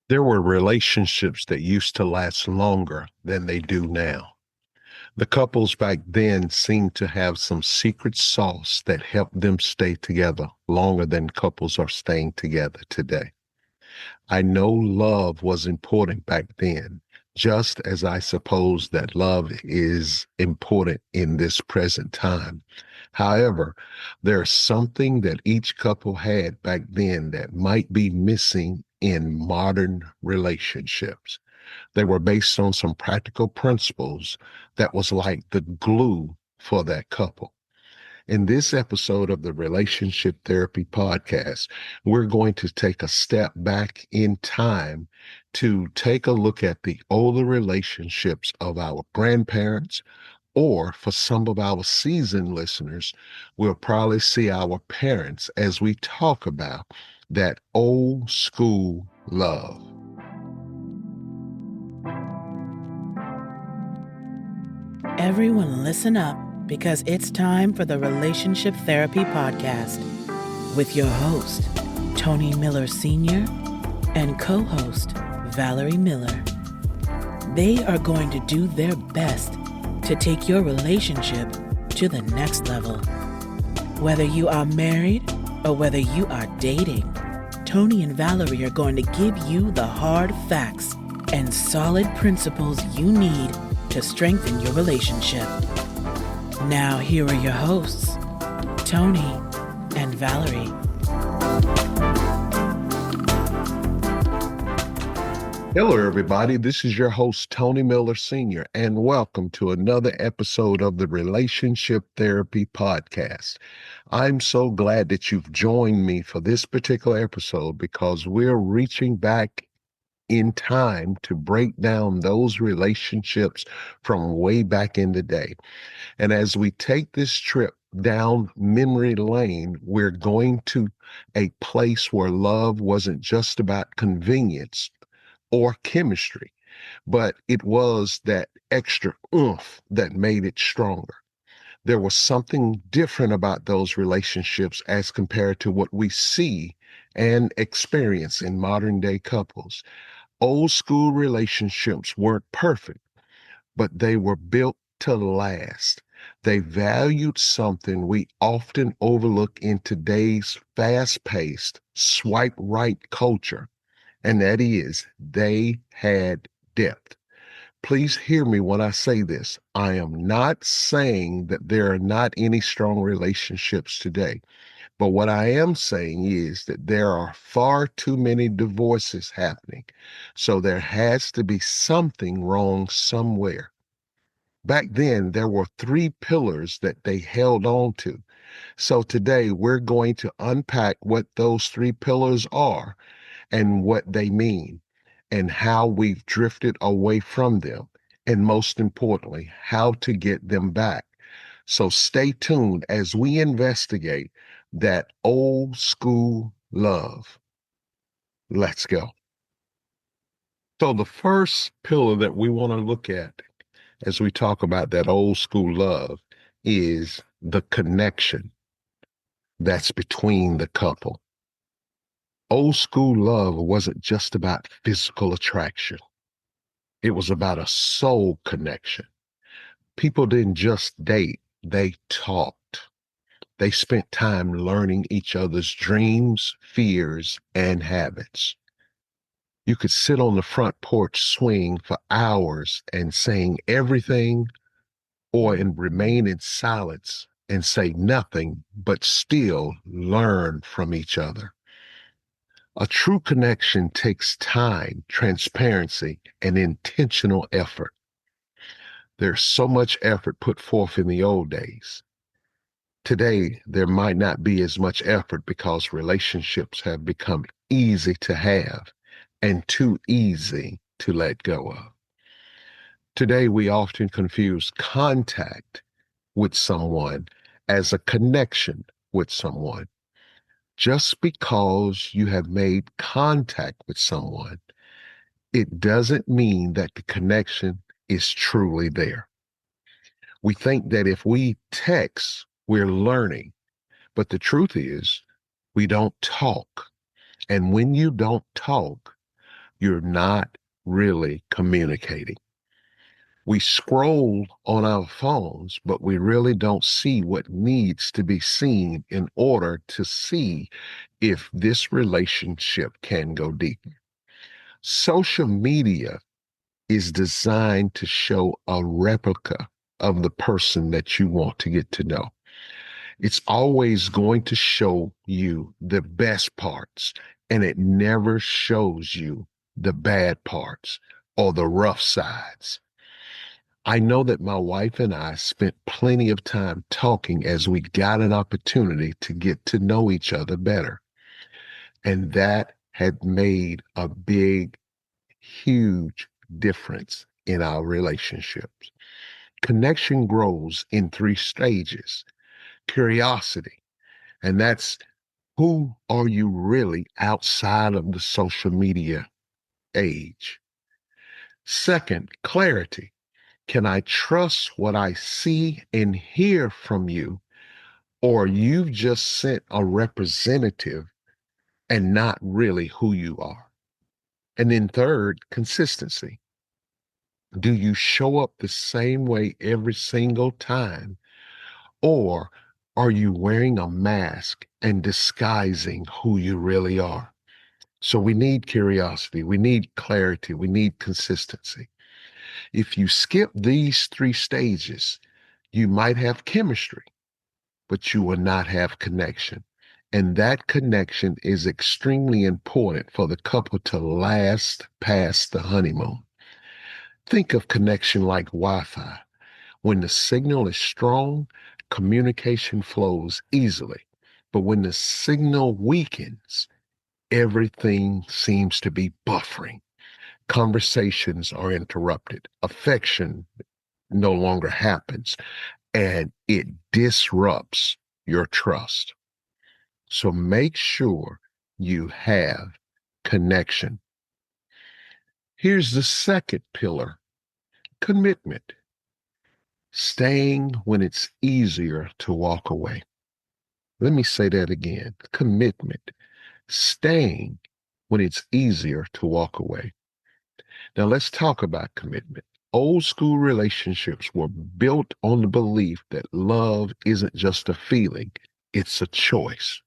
There were relationships that used to last longer than they do now. The couples back then seemed to have some secret sauce that helped them stay together longer than couples are staying together today. I know love was important back then, just as I suppose that love is important in this present time. However, there's something that each couple had back then that might be missing in modern relationships. They were based on some practical principles that was like the glue for that couple. In this episode of the Relationship Therapy Podcast, we're going to take a step back in time to take a look at the older relationships of our grandparents, or for some of our seasoned listeners, we'll probably see our parents as we talk about that old school love. Everyone, listen up because it's time for the Relationship Therapy Podcast with your host, Tony Miller Sr., and co host, Valerie Miller. They are going to do their best to take your relationship to the next level. Whether you are married or whether you are dating, Tony and Valerie are going to give you the hard facts and solid principles you need to strengthen your relationship. Now, here are your hosts, Tony and Valerie. Hello, everybody. This is your host, Tony Miller Sr., and welcome to another episode of the Relationship Therapy Podcast. I'm so glad that you've joined me for this particular episode because we're reaching back in time to break down those relationships from way back in the day. And as we take this trip down memory lane, we're going to a place where love wasn't just about convenience or chemistry, but it was that extra oomph that made it stronger. There was something different about those relationships as compared to what we see and experience in modern day couples. Old school relationships weren't perfect, but they were built to last. They valued something we often overlook in today's fast paced, swipe right culture, and that is they had depth. Please hear me when I say this. I am not saying that there are not any strong relationships today. But what I am saying is that there are far too many divorces happening. So there has to be something wrong somewhere. Back then, there were three pillars that they held on to. So today, we're going to unpack what those three pillars are and what they mean and how we've drifted away from them. And most importantly, how to get them back. So stay tuned as we investigate that old school love. Let's go. So the first pillar that we want to look at as we talk about that old school love is the connection that's between the couple. Old school love wasn't just about physical attraction. It was about a soul connection. People didn't just date, they talked. They spent time learning each other's dreams, fears, and habits. You could sit on the front porch swing for hours and saying everything or and remain in silence and say nothing, but still learn from each other. A true connection takes time, transparency, and intentional effort. There's so much effort put forth in the old days. Today, there might not be as much effort because relationships have become easy to have and too easy to let go of. Today, we often confuse contact with someone as a connection with someone. Just because you have made contact with someone, it doesn't mean that the connection is truly there. We think that if we text, we're learning. But the truth is, we don't talk. And when you don't talk, you're not really communicating. We scroll on our phones, but we really don't see what needs to be seen in order to see if this relationship can go deep. Social media is designed to show a replica of the person that you want to get to know. It's always going to show you the best parts, and it never shows you the bad parts or the rough sides. I know that my wife and I spent plenty of time talking as we got an opportunity to get to know each other better. And that had made a big, huge difference in our relationships. Connection grows in three stages: curiosity, and that's who are you really outside of the social media age? Second, clarity. Can I trust what I see and hear from you, or you've just sent a representative and not really who you are? And then third, consistency. Do you show up the same way every single time, or are you wearing a mask and disguising who you really are? So we need curiosity, we need clarity, we need consistency. If you skip these three stages, you might have chemistry, but you will not have connection. And that connection is extremely important for the couple to last past the honeymoon. Think of connection like Wi-Fi. When the signal is strong, communication flows easily. But when the signal weakens, everything seems to be buffering. Conversations are interrupted. Affection no longer happens, and it disrupts your trust. So make sure you have connection. Here's the second pillar: commitment. Staying when it's easier to walk away. Let me say that again: commitment. Staying when it's easier to walk away. Now, let's talk about commitment. Old school relationships were built on the belief that love isn't just a feeling, it's a choice.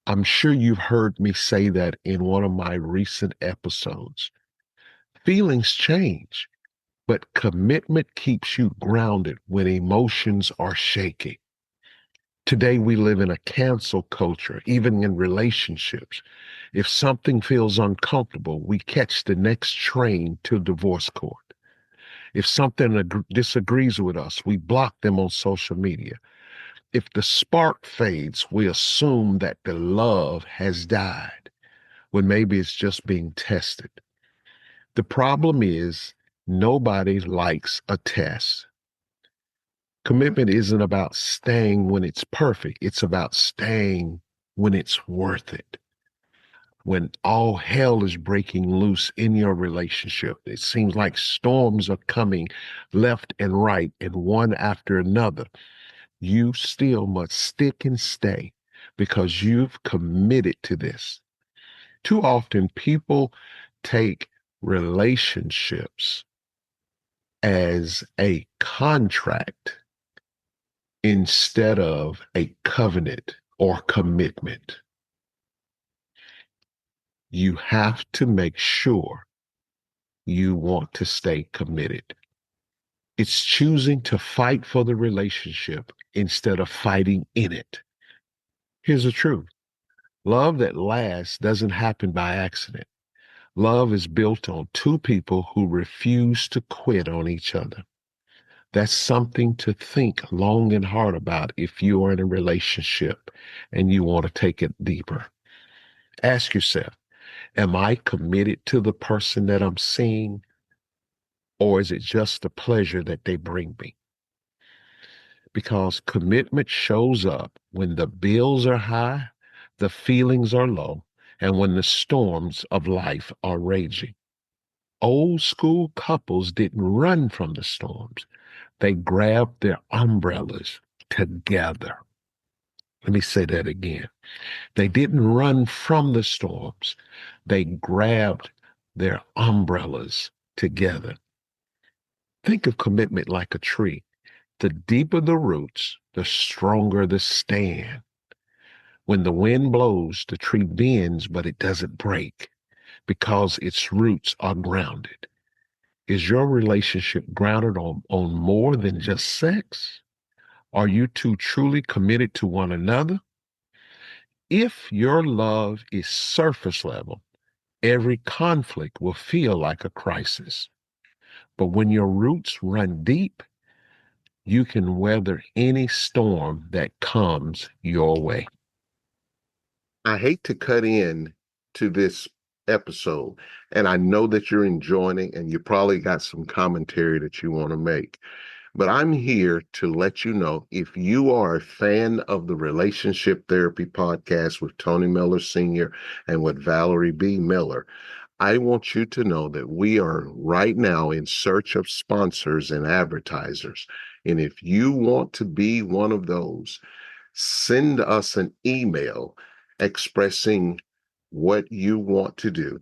I'm sure you've heard me say that in one of my recent episodes. Feelings change, but commitment keeps you grounded when emotions are shaky. Today, we live in a cancel culture, even in relationships. If something feels uncomfortable, we catch the next train to divorce court. If something disagrees with us, we block them on social media. If the spark fades, we assume that the love has died, when maybe it's just being tested. The problem is nobody likes a test. Commitment isn't about staying when it's perfect. It's about staying when it's worth it. When all hell is breaking loose in your relationship, it seems like storms are coming left and right and one after another. You still must stick and stay because you've committed to this. Too often, people take relationships as a contract instead of a covenant or commitment. You have to make sure you want to stay committed. It's choosing to fight for the relationship instead of fighting in it. Here's the truth: love that lasts doesn't happen by accident. Love is built on two people who refuse to quit on each other. That's something to think long and hard about if you are in a relationship and you want to take it deeper. Ask yourself, am I committed to the person that I'm seeing, or is it just the pleasure that they bring me? Because commitment shows up when the bills are high, the feelings are low, and when the storms of life are raging. Old school couples didn't run from the storms. They grabbed their umbrellas together. Let me say that again. They didn't run from the storms. They grabbed They're umbrellas together. Think of commitment like a tree. The deeper the roots, the stronger the stand. When the wind blows, the tree bends, but it doesn't break because its roots are grounded. Is your relationship grounded on more than just sex? Are you two truly committed to one another? If your love is surface level, every conflict will feel like a crisis. But when your roots run deep, you can weather any storm that comes your way. I hate to cut in to this episode, and I know that you're enjoying it and you probably got some commentary that you want to make. But I'm here to let you know if you are a fan of the Relationship Therapy Podcast with Tony Miller Sr. and with Valerie B. Miller, I want you to know that we are right now in search of sponsors and advertisers. And if you want to be one of those, send us an email expressing what you want to do,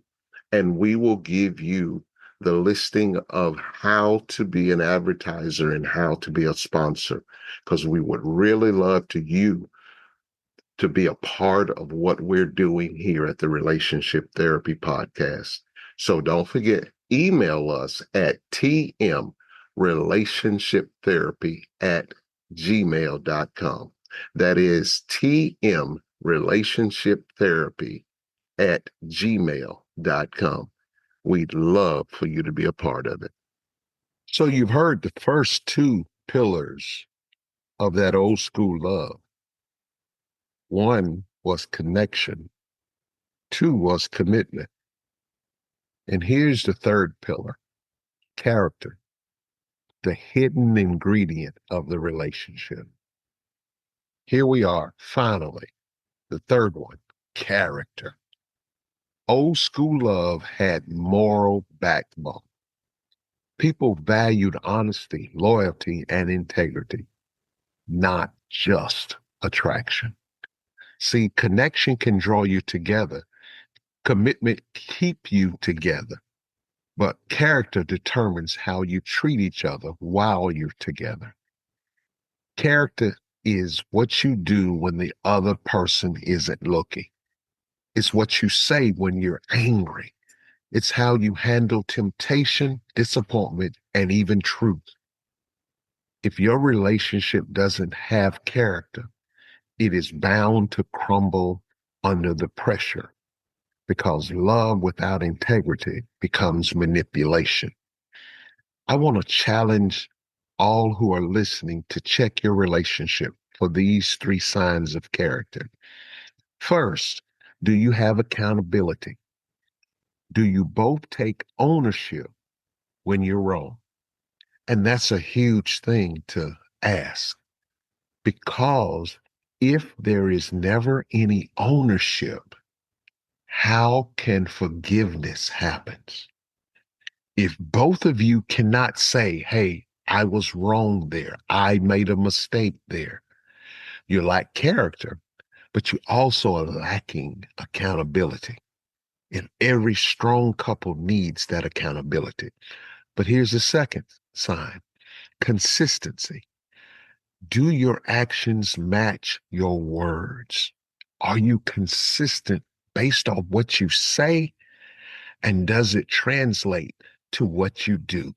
and we will give you the listing of how to be an advertiser and how to be a sponsor, because we would really love you to be a part of what we're doing here at the Relationship Therapy Podcast. So don't forget, email us at tmrelationshiptherapy@gmail.com. That is tmrelationshiptherapy@gmail.com. We'd love for you to be a part of it. So you've heard the first two pillars of that old school love. One was connection. Two was commitment. And here's the third pillar, character, the hidden ingredient of the relationship. Here we are, finally, the third one, character. Old school love had moral backbone. People valued honesty, loyalty, and integrity, not just attraction. See, connection can draw you together. Commitment keep you together. But character determines how you treat each other while you're together. Character is what you do when the other person isn't looking. It's what you say when you're angry. It's how you handle temptation, disappointment, and even truth. If your relationship doesn't have character, it is bound to crumble under the pressure, because love without integrity becomes manipulation. I want to challenge all who are listening to check your relationship for these three signs of character. First, do you have accountability? Do you both take ownership when you're wrong? And that's a huge thing to ask, because if there is never any ownership, how can forgiveness happen? If both of you cannot say, hey, I was wrong there, I made a mistake there, you lack character, but you also are lacking accountability. And every strong couple needs that accountability. But here's the second sign, consistency. Do your actions match your words? Are you consistent based on what you say? And does it translate to what you do?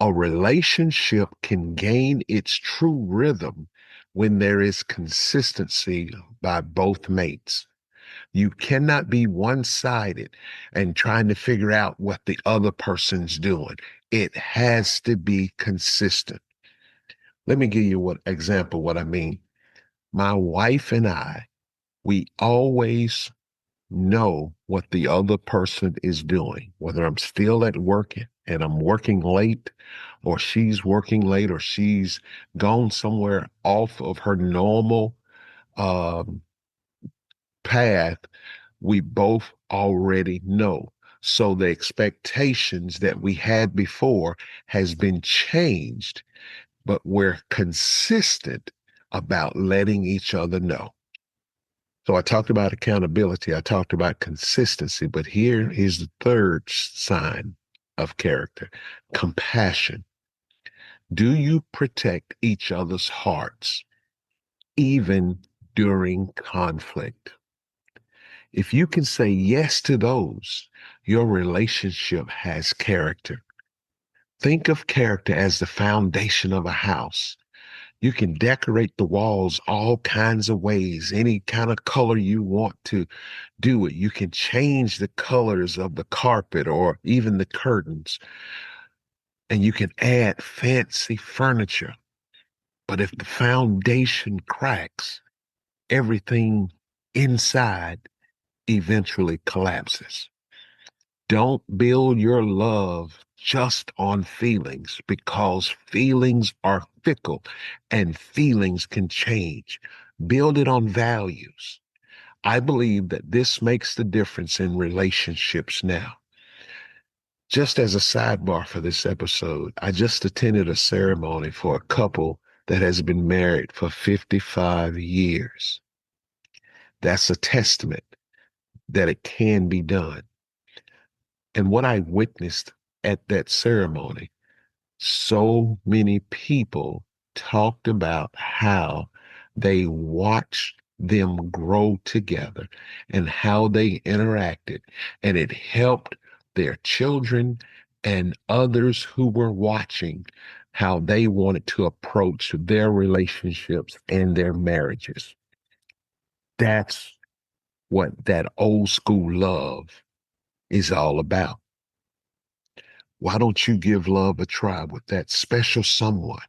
A relationship can gain its true rhythm when there is consistency by both mates. You cannot be one-sided and trying to figure out what the other person's doing. It has to be consistent. Let me give you what example what I mean. My wife and I, we always know what the other person is doing, whether I'm still at work and I'm working late, or she's working late, or she's gone somewhere off of her normal um, path. We both already know. So the expectations that we had before has been changed, but we're consistent about letting each other know. So I talked about accountability. I talked about consistency, but here is the third sign of character: compassion. Do you protect each other's hearts, even during conflict? If you can say yes to those, your relationship has character. Think of character as the foundation of a house. You can decorate the walls all kinds of ways, any kind of color you want to do it. You can change the colors of the carpet or even the curtains, and you can add fancy furniture. But if the foundation cracks, everything inside eventually collapses. Don't build your love just on feelings, because feelings are fickle and feelings can change. Build it on values. I believe that this makes the difference in relationships now. Just as a sidebar for this episode, I just attended a ceremony for a couple that has been married for 55 years. That's a testament that it can be done. And what I witnessed at that ceremony, so many people talked about how they watched them grow together and how they interacted, and it helped their children and others who were watching how they wanted to approach their relationships and their marriages. That's what that old school love is all about. Why don't you give love a try with that special someone?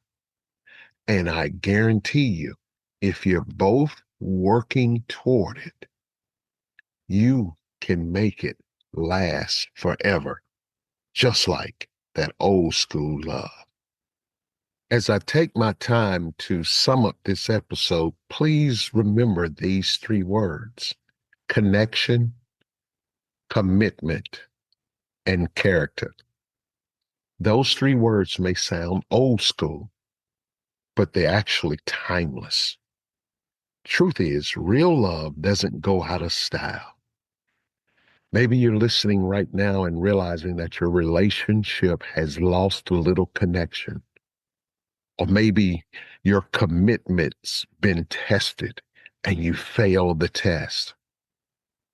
And I guarantee you, if you're both working toward it, you can make it last forever, just like that old school love. As I take my time to sum up this episode, please remember these three words: connection, commitment, and character. Those three words may sound old school, but they're actually timeless. Truth is, real love doesn't go out of style. Maybe you're listening right now and realizing that your relationship has lost a little connection. Or maybe your commitment's been tested and you failed the test.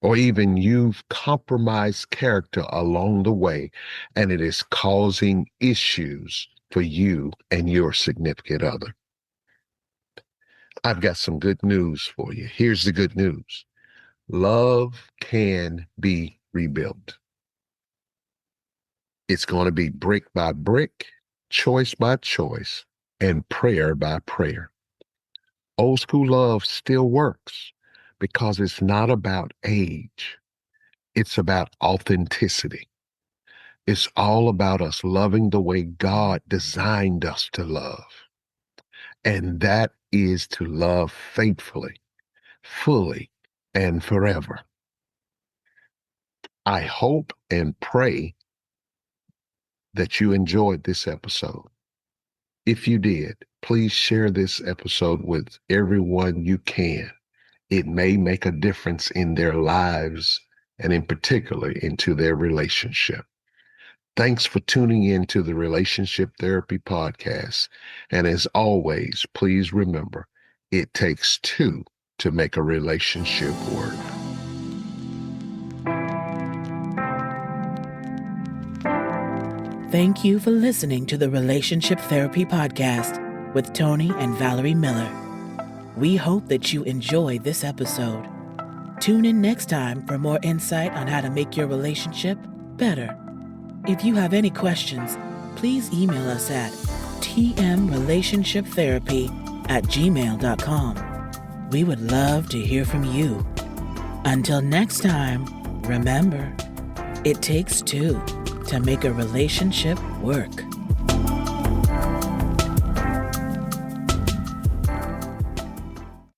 Or even you've compromised character along the way and it is causing issues for you and your significant other. I've got some good news for you. Here's the good news. Love can be rebuilt. It's going to be brick by brick, choice by choice, and prayer by prayer. Old school love still works because it's not about age. It's about authenticity. It's all about us loving the way God designed us to love. And that is to love faithfully, fully, and forever. I hope and pray that you enjoyed this episode. If you did, please share this episode with everyone you can. It may make a difference in their lives and in particular into their relationship. Thanks for tuning in to the Relationship Therapy Podcast. And as always, please remember, it takes two to make a relationship work. Thank you for listening to the Relationship Therapy Podcast with Tony and Valerie Miller. We hope that you enjoyed this episode. Tune in next time for more insight on how to make your relationship better. If you have any questions, please email us at tmrelationshiptherapy@gmail.com. We would love to hear from you. Until next time, remember, it takes two to make a relationship work.